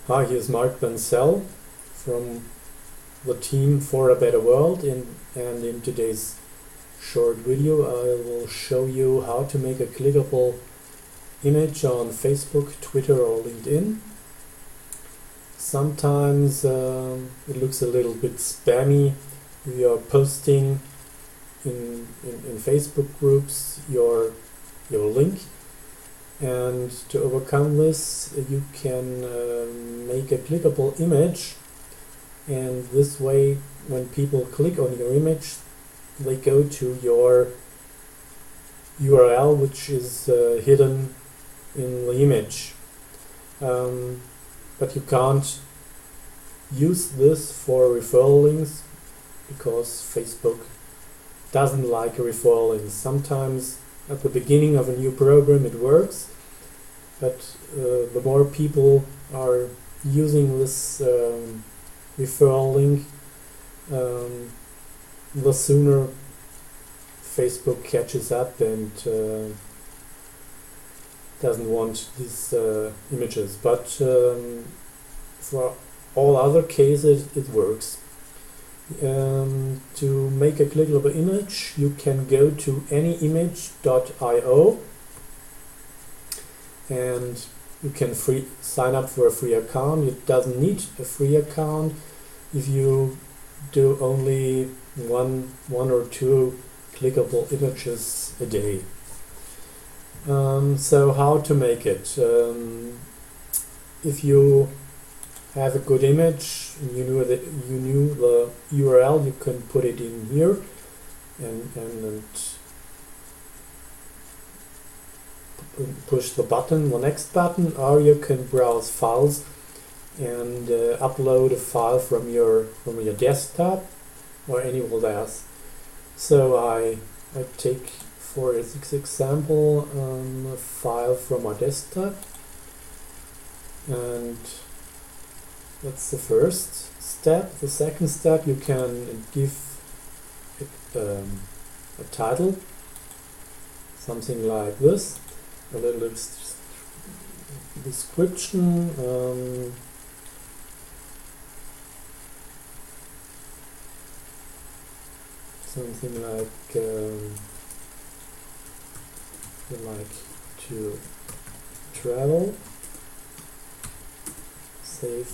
Hi, here's Mark Bancel from the team for a better world, and in today's short video I will show you how to make a clickable image on Facebook, Twitter or LinkedIn. Sometimes it looks a little bit spammy. We are posting in Facebook groups your link, and to overcome this you can make a clickable image, and this way when people click on your image they go to your URL, which is hidden in the image. But you can't use this for referral links because Facebook doesn't like referral links. Sometimes at the beginning of a new program it works, but the more people are using this referral link, the sooner Facebook catches up and doesn't want these images. But for all other cases it works. To make a clickable image you can go to anyimage.io and you can sign up for a free account. It doesn't need a free account if you do only one or two clickable images a day. So how to make it? If you have a good image and you knew the URL, you can put it in here and push the next button, or you can browse files and upload a file from your desktop or anywhere else. So I take for this example a file from my desktop, and that's the first step. The second step, you can give it a title, something like this, a little description, something like you like to travel, save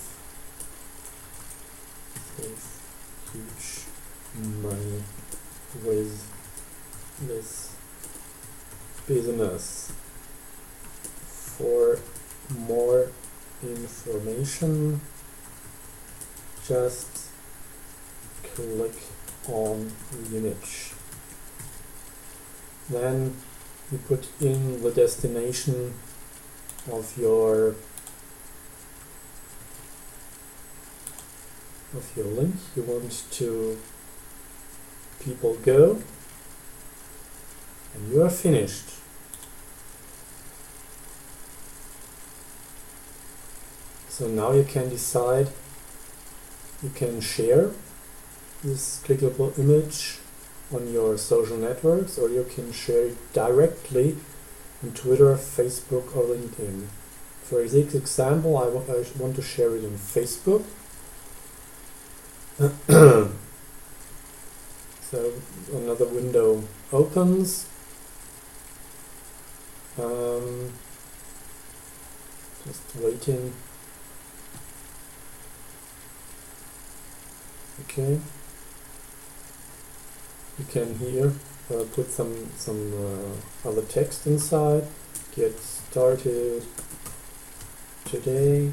huge money with this business. For more information, just click on the image. Then you put in the destination of your link you want to people go, and you are finished. So now you can decide, you can share this clickable image on your social networks, or you can share it directly on Twitter, Facebook or LinkedIn. For this example, I want to share it on Facebook. So another window opens. Just waiting. Okay. You can here put some other text inside. Get started today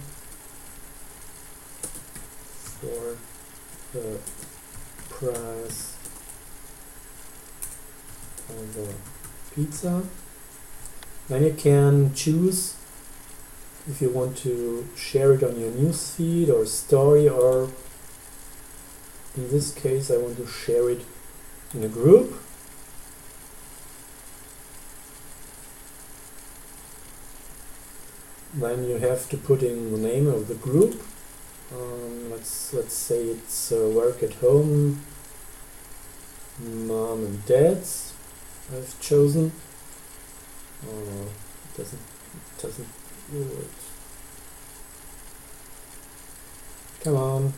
for the price of a pizza. Then you can choose if you want to share it on your newsfeed or story, or in this case I want to share it in a group. Then you have to put in the name of the group. Let's say it's work at home, mom and dad's. I've chosen. It doesn't do it. Come on.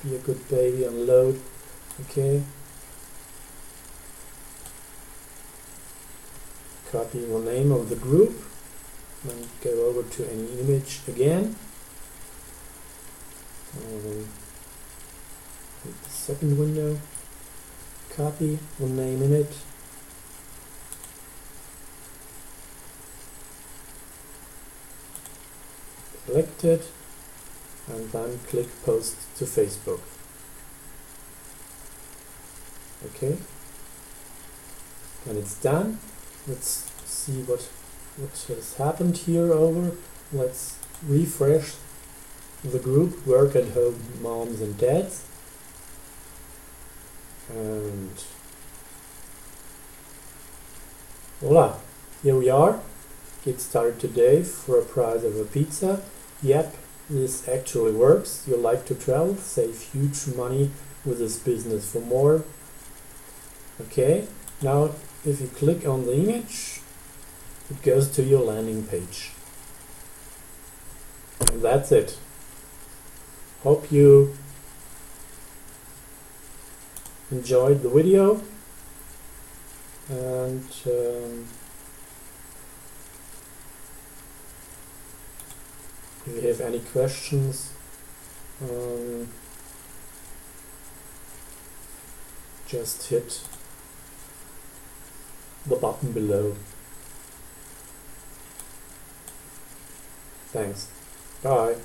Be a good baby and load. Okay. Copy the name of the group and go over to any image again. The second window. Copy the name in it. Select it and then click post to Facebook. Okay. When it's done, let's see what has happened here over. Let's refresh the group Work at Home Moms and Dads. And voila, here we are. Get started today for a price of a pizza. Yep, this actually works. You like to travel, save huge money with this business. For more, okay, now if you click on the image, it goes to your landing page. And that's it. Hope you enjoyed the video, and if you have any questions, just hit the button below. Thanks. Bye.